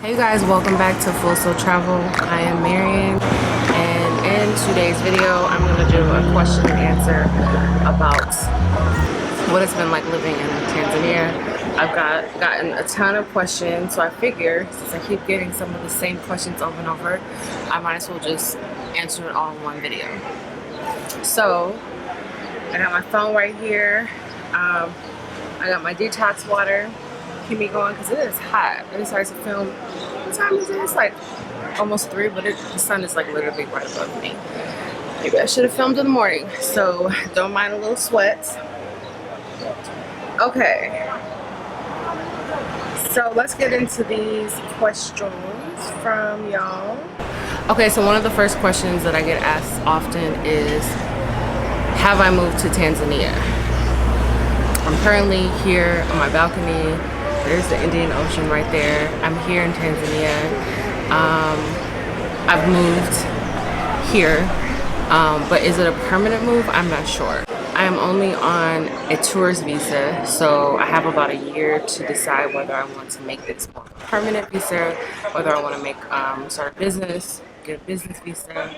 Hey guys, welcome back to Full Soul Travel. I am Marian, and in today's video I'm going to do a question and answer about what it's been like living in Tanzania. I've gotten a ton of questions, so I figure since I keep getting some of the same questions over and over, I might as well just answer it all in one video. So I got my phone right here. I got my detox water. Keep me going because it is hot. I decided to film. What time is it? It's like almost 3, but the sun is like literally right above me. Maybe I should have filmed in the morning, so don't mind a little sweat. Okay, so let's get into these questions from y'all. Okay, so one of the first questions that I get asked often is, have I moved to Tanzania? I'm currently here on my balcony. There's the Indian Ocean right there. I'm here in Tanzania. I've moved here, but is it a permanent move? I'm not sure. I am only on a tourist visa, so I have about a year to decide whether I want to make this more permanent visa, whether I want to make start a business, get a business visa.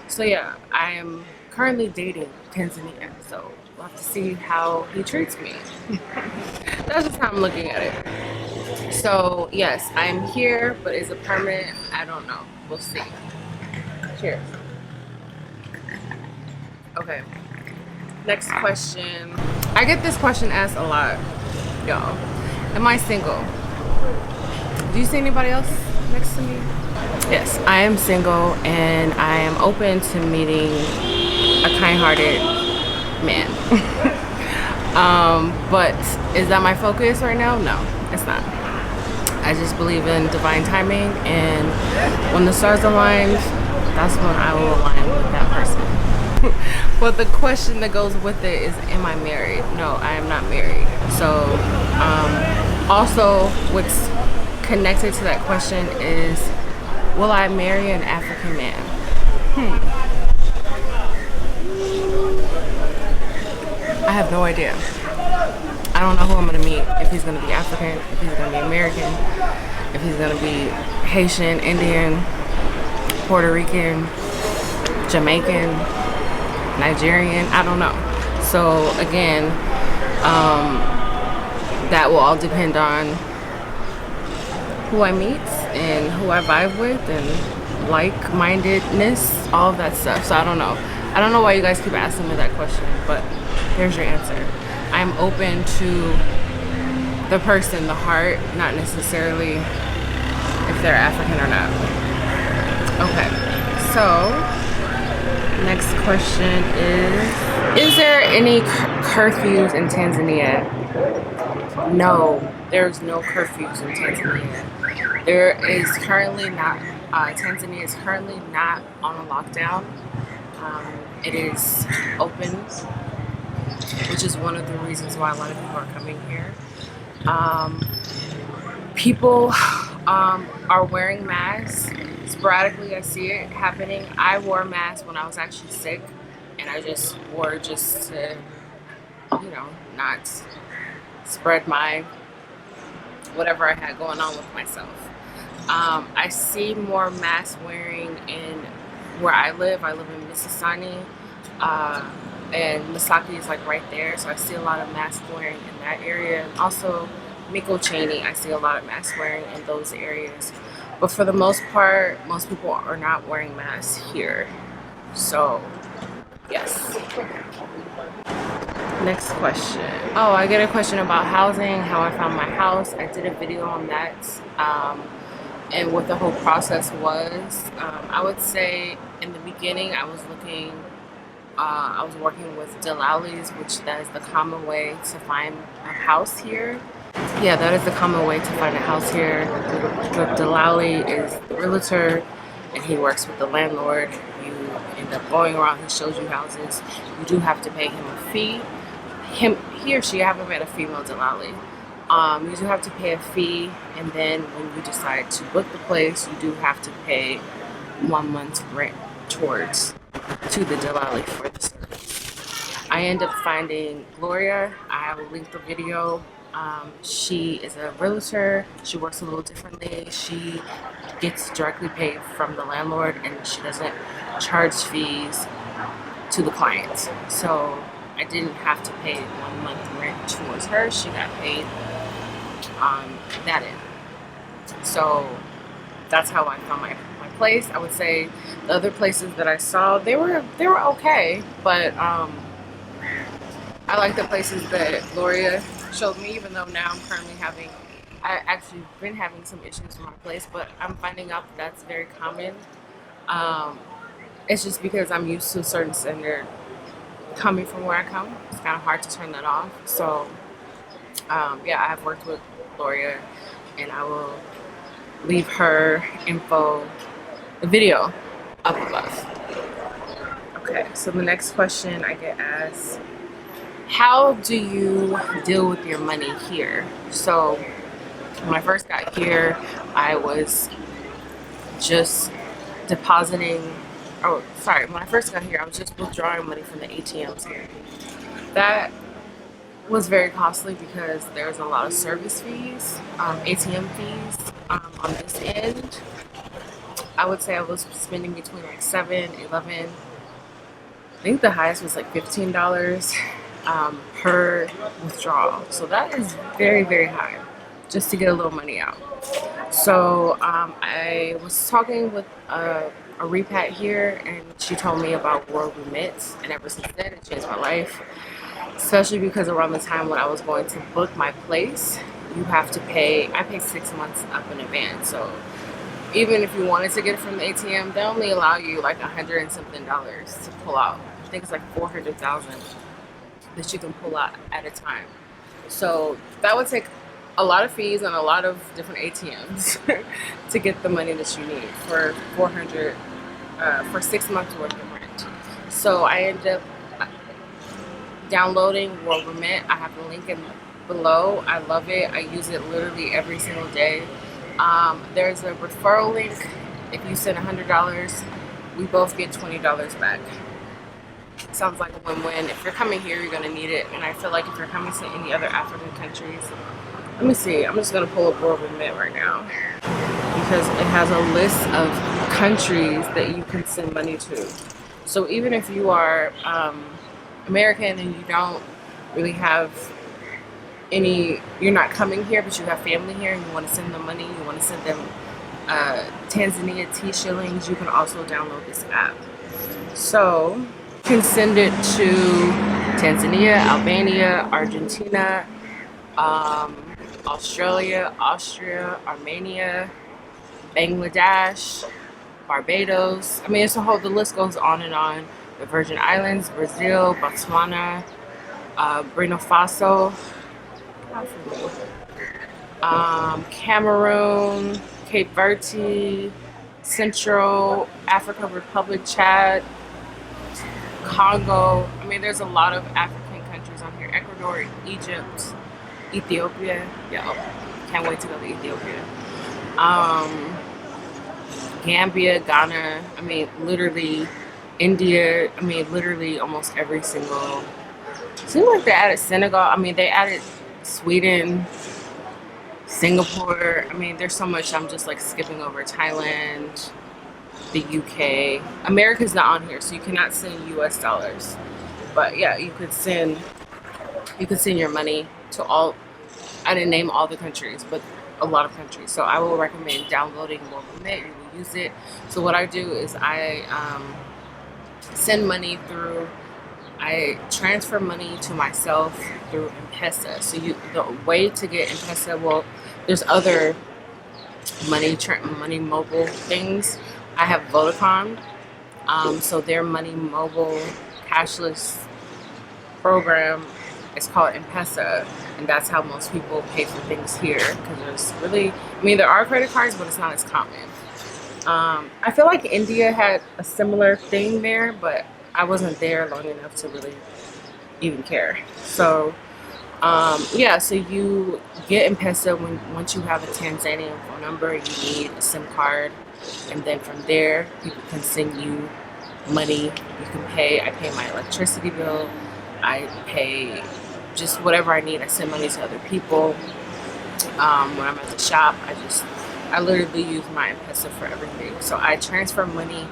So yeah, I am currently dating Tanzania, so we'll have to see how he treats me. That's just how I'm looking at it. So yes, I'm here, but is it permanent? I don't know. We'll see. Cheers. Okay. Next question. I get this question asked a lot, y'all. Am I single? Do you see anybody else next to me? Yes, I am single, and I am open to meeting a kind-hearted man. But is that my focus right now? No, it's not. I just believe in divine timing, and when the stars align, that's when I will align with that person. But the question that goes with it is, am I married? No, I am not married. So also what's connected to that question is, will I marry an African man? I have no idea. I don't know who I'm gonna meet, if he's gonna be African, if he's gonna be American, if he's gonna be Haitian, Indian, Puerto Rican, Jamaican, Nigerian, I don't know. So again, that will all depend on who I meet and who I vibe with and like-mindedness, all of that stuff. So I don't know. I don't know why you guys keep asking me that question, but here's your answer. I'm open to the person, the heart, not necessarily if they're African or not. Okay, so next question is there any curfews in Tanzania? No, there's no curfews in Tanzania. There is currently not, Tanzania is currently not on a lockdown. It is open, which is one of the reasons why a lot of people are coming here. People are wearing masks. Sporadically, I see it happening. I wore a mask when I was actually sick, and I just wore it just to, you know, not spread my whatever I had going on with myself. I see more mask wearing in where I live. I live in Mississani, and Misaki is like right there, so I see a lot of mask wearing in that area. And also Miko Cheney, I see a lot of mask wearing in those areas. But for the most part, most people are not wearing masks here. So yes. Next question. Oh, I get a question about housing, how I found my house. I did a video on that, and what the whole process was. I would say in the beginning, I was working with Dalalis, which that is the common way to find a house here. Yeah, that is the common way to find a house here. The Dalali is the realtor, and he works with the landlord. You end up going around, he shows you houses. You do have to pay him a fee. He or she, I haven't met a female Dalali. You do have to pay a fee, and then when you decide to book the place, you do have to pay 1 month's rent towards to the Dalali for the service. I end up finding Gloria. I will link the video She is a realtor. She works a little differently. She gets directly paid from the landlord, and she doesn't charge fees to the clients. So I didn't have to pay 1 month rent towards her. She got paid on that end. So that's how I found my place. I would say the other places that I saw, they were okay, but I like the places that Gloria showed me, even though now I'm currently I actually been having some issues with my place, but I'm finding out that that's very common. Um, it's just because I'm used to a certain standard coming from where I come. It's kind of hard to turn that off. So, yeah, I have worked with Gloria, and I will leave her info, the video, up above. Okay, so the next question I get asked: how do you deal with your money here? So when I first got here, I was just depositing. Oh, sorry. When I first got here, I was just withdrawing money from the ATMs here. That was very costly because there's a lot of service fees, ATM fees on this end. I would say I was spending between like 7, 11. I think the highest was like $15 per withdrawal. So that is very, very high just to get a little money out. So I was talking with a repat here, and she told me about World Remits, and ever since then it changed my life. Especially because around the time when I was going to book my place, you have to pay. I paid 6 months up in advance. So even if you wanted to get it from the ATM, they only allow you like $100 and something to pull out. I think it's like 400,000 that you can pull out at a time. So that would take a lot of fees and a lot of different ATMs to get the money that you need for 400 for 6 months worth of rent. So I ended up downloading World Remit. I have the link in below. I love it. I use it literally every single day. There's a referral link. If you send $100, we both get $20 back. Sounds like a win-win. If you're coming here, you're gonna need it, and I feel like if you're coming to any other African countries, let me see. I'm just gonna pull up World Remit right now because it has a list of countries that you can send money to. So even if you are American and you don't really have you're not coming here, but you have family here and you want to send them money, you want to send them Tanzania T shillings, you can also download this app. So you can send it to Tanzania, Albania, Argentina, Australia, Austria, Armenia, Bangladesh, Barbados. I mean, the list goes on and on. The Virgin Islands, Brazil, Botswana, Burkina Faso, Cameroon, Cape Verde, Central Africa Republic, Chad, Congo. I mean, there's a lot of African countries on here. Ecuador, Egypt, Ethiopia. Yeah, can't wait to go to Ethiopia. Gambia, Ghana. I mean, literally India. I mean, literally almost every single. Seems like they added Senegal. I mean, they added Sweden, Singapore. I mean, there's so much. I'm just like skipping over. Thailand, the UK. America's not on here, so you cannot send US dollars. But yeah, you could send your money to all. I didn't name all the countries, but a lot of countries. So I will recommend downloading World Remit. You will use it. So what I do is I send money through. I transfer money to myself through M-Pesa. So the way to get M-Pesa, well, there's other money mobile things. I have Vodacom, so their money mobile cashless program is called M-Pesa, and that's how most people pay for things here. Because there are credit cards, but it's not as common. I feel like India had a similar thing there, but I wasn't there long enough to really even care. So, yeah, so you get M-Pesa once you have a Tanzanian phone number, you need a SIM card, and then from there, people can send you money. You can pay. I pay my electricity bill. I pay just whatever I need, I send money to other people. When I'm at the shop, I literally use my M-Pesa for everything. So I transfer money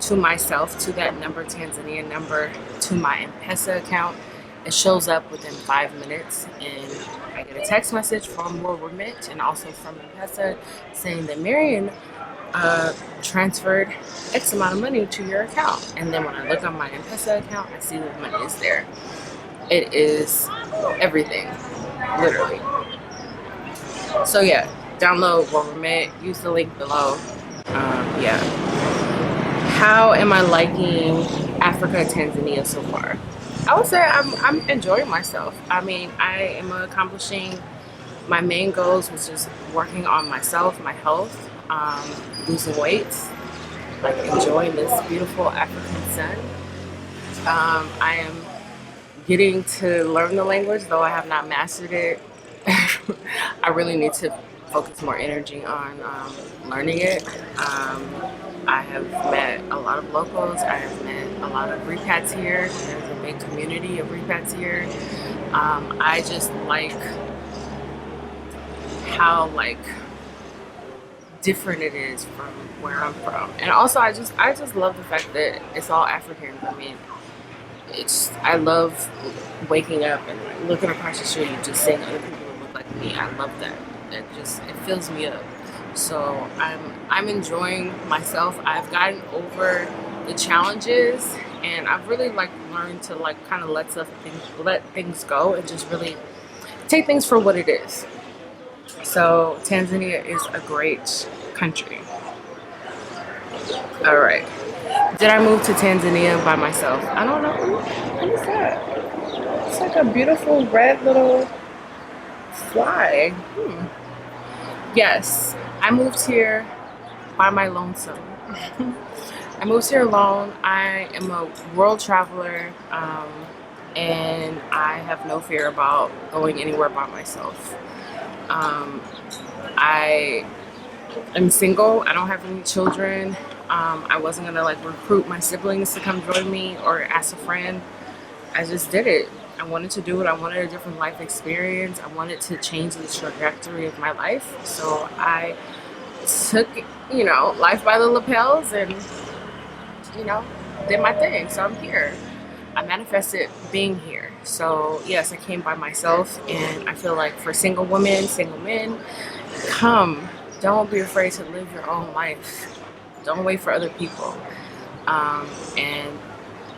to myself, to that number, Tanzania number, to my M-Pesa account. It shows up within 5 minutes, and I get a text message from Will Remit and also from M-Pesa saying that Marian transferred X amount of money to your account. And then when I look on my M-Pesa account, I see the money is there. It is everything, literally. So yeah, download Will Remit, use the link below. Yeah. How am I liking Africa and Tanzania so far? I would say I'm enjoying myself. I mean, I am accomplishing my main goals, which is working on myself, my health, losing weight, like enjoying this beautiful African sun. I am getting to learn the language, though I have not mastered it. I really need to focus more energy on learning it. I have met a lot of locals. I have met a lot of repats here. There's a big community of repats here. I just like how different it is from where I'm from, and also I just love the fact that it's all Africans. I mean, I love waking up and looking across the street and just seeing other people who look like me. I love that. It fills me up. So I'm enjoying myself. I've gotten over the challenges, and I've really learned to kind of let things go and just really take things for what it is. So Tanzania is a great country. All right. Did I move to Tanzania by myself? I don't know. What is that? It's like a beautiful red little fly. Yes, I moved here by my lonesome. I moved here alone. I am a world traveler, and I have no fear about going anywhere by myself. I am single. I don't have any children. I wasn't gonna recruit my siblings to come join me or ask a friend. I just did it. I wanted to do it. I wanted a different life experience. I wanted to change the trajectory of my life. So I took, life by the lapels and, did my thing. So I'm here. I manifested being here. So yes, I came by myself, and I feel like for single women, single men, come. Don't be afraid to live your own life. Don't wait for other people. And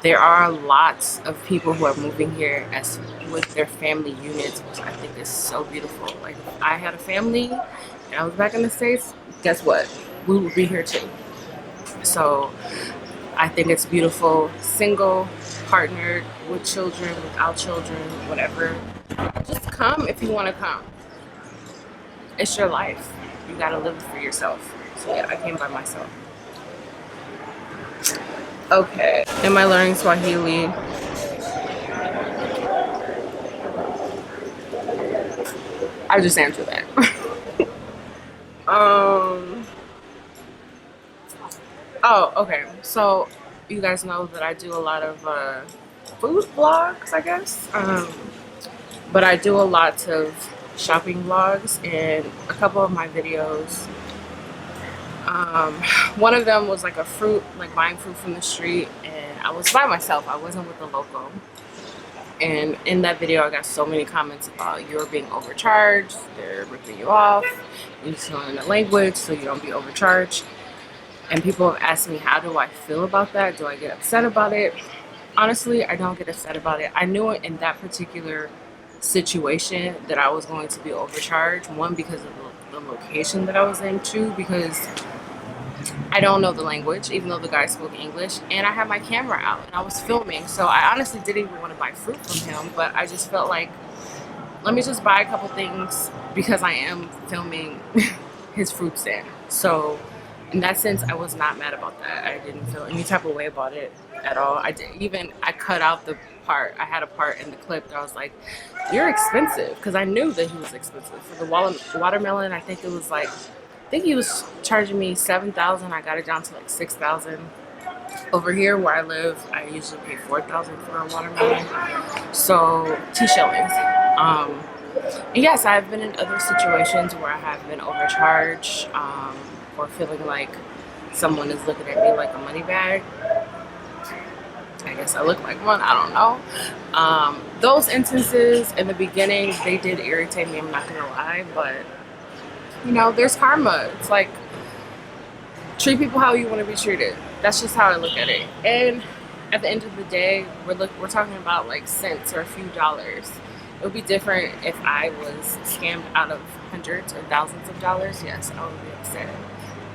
there are lots of people who are moving here with their family units, which I think is so beautiful. Like, if I had a family and I was back in the States, guess what? We would be here too. So I think it's beautiful. Single, partnered, with children, without children, whatever. Just come if you want to come. It's your life. You gotta live it for yourself. So yeah, I came by myself. Okay, am I learning Swahili? I just answered that. Oh, okay. So you guys know that I do a lot of food vlogs, I guess. But I do a lot of shopping vlogs, and a couple of my videos. One of them was like buying fruit from the street, and I was by myself. I wasn't with the local. And in that video, I got so many comments about you're being overcharged, they're ripping you off, you need to learn the language so you don't be overcharged. And people have asked me, how do I feel about that? Do I get upset about it? Honestly, I don't get upset about it. I knew in that particular situation that I was going to be overcharged. One, because of the location that I was in. Two, because I don't know the language, even though the guy spoke English, and I had my camera out and I was filming. So I honestly didn't even want to buy fruit from him, but I just felt like, let me just buy a couple things because I am filming his fruit stand. So in that sense, I was not mad about that. I didn't feel any type of way about it at all. I cut out the part. I had a part in the clip that I was like, you're expensive, because I knew that he was expensive. For the watermelon, I think he was charging me $7,000. I got it down to like $6,000. Over here where I live, I usually pay 4,000 for a watermelon, so 2 shillings. And yes, I've been in other situations where I have been overcharged, or feeling like someone is looking at me like a money bag. I guess I look like one, I don't know. Those instances in the beginning, they did irritate me, I'm not gonna lie, but you know, there's karma. It's like, treat people how you want to be treated. That's just how I look at it. And at the end of the day, we're talking about like cents or a few dollars. It would be different if I was scammed out of hundreds or thousands of dollars. Yes, I would be upset.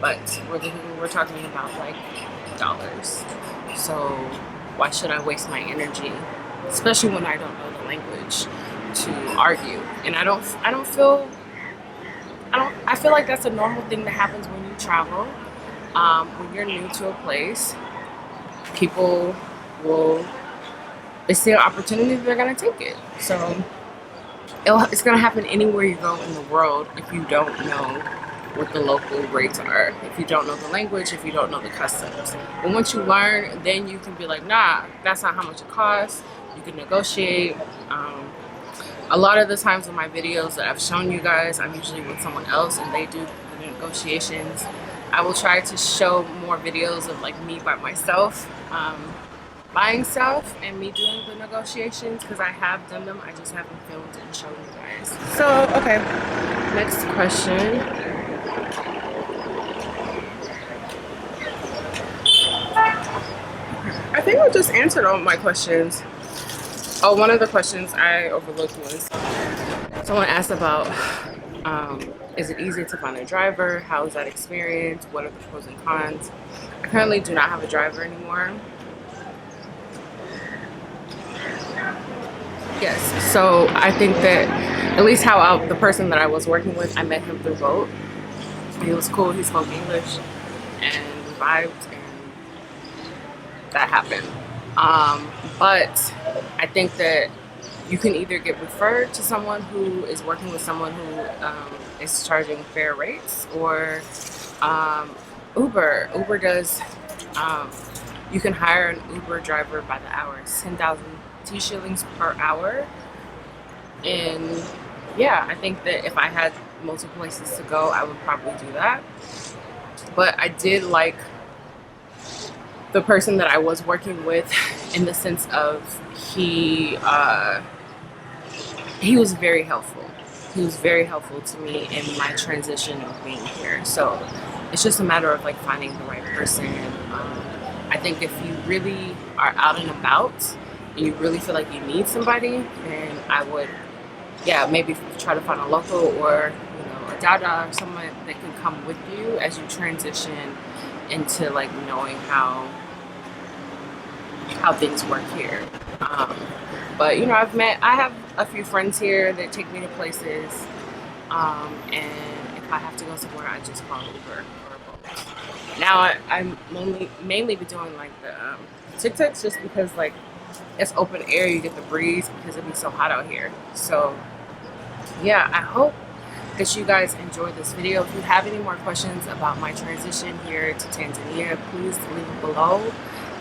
But we're talking about like dollars. So why should I waste my energy, especially when I don't know the language, to argue? And I feel like that's a normal thing that happens when you travel. When you're new to a place, people they see an opportunity, they're gonna take it. So it's gonna happen anywhere you go in the world if you don't know what the local rates are, if you don't know the language, if you don't know the customs. And once you learn, then you can be like, nah, that's not how much it costs. You can negotiate. A lot of the times in my videos that I've shown you guys, I'm usually with someone else and they do the negotiations. I will try to show more videos of like me by myself, buying stuff and me doing the negotiations, because I have done them, I just haven't filmed and shown you guys. So, okay, next question. I think I just answered all my questions. Oh, one of the questions I overlooked was someone asked about, is it easy to find a driver? How is that experience? What are the pros and cons? I currently do not have a driver anymore. Yes, so I think that at least the person that I was working with, I met him through Boat. He was cool, he spoke English, and we vibed, and that happened. But I think that you can either get referred to someone who is working with someone who is charging fair rates, or Uber. Uber does, you can hire an Uber driver by the hour. It's 10,000 shillings per hour. And yeah, I think that if I had multiple places to go, I would probably do that. But I did like the person that I was working with, in the sense of he was very helpful. He was very helpful to me in my transition of being here. So it's just a matter of like finding the right person. I think if you really are out and about and you really feel like you need somebody, then I would, yeah, maybe try to find a local, or a dada, or someone that can come with you as you transition into like knowing how things work here. But I have a few friends here that take me to places, and if I have to go somewhere, I just call Uber or Bolt. Now I'm mainly be doing like the tuk-tuks, just because like it's open air, you get the breeze, because it'd be so hot out here. So yeah, I hope that you guys enjoyed this video. If you have any more questions about my transition here to Tanzania, please leave it below.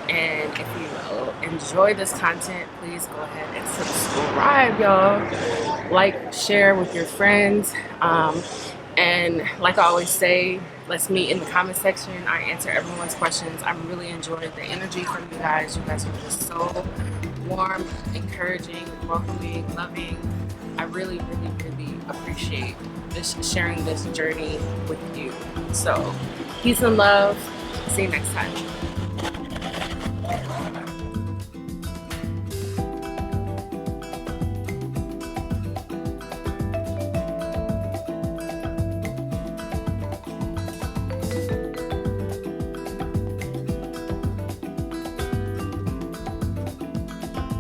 And if you enjoy this content, please go ahead and subscribe, y'all. Like, share with your friends. And like I always say, let's meet in the comment section. I answer everyone's questions. I really enjoyed the energy from you guys. You guys were just so warm, encouraging, welcoming, loving. I really, really, really appreciate sharing this journey with you. So peace and love. See you next time.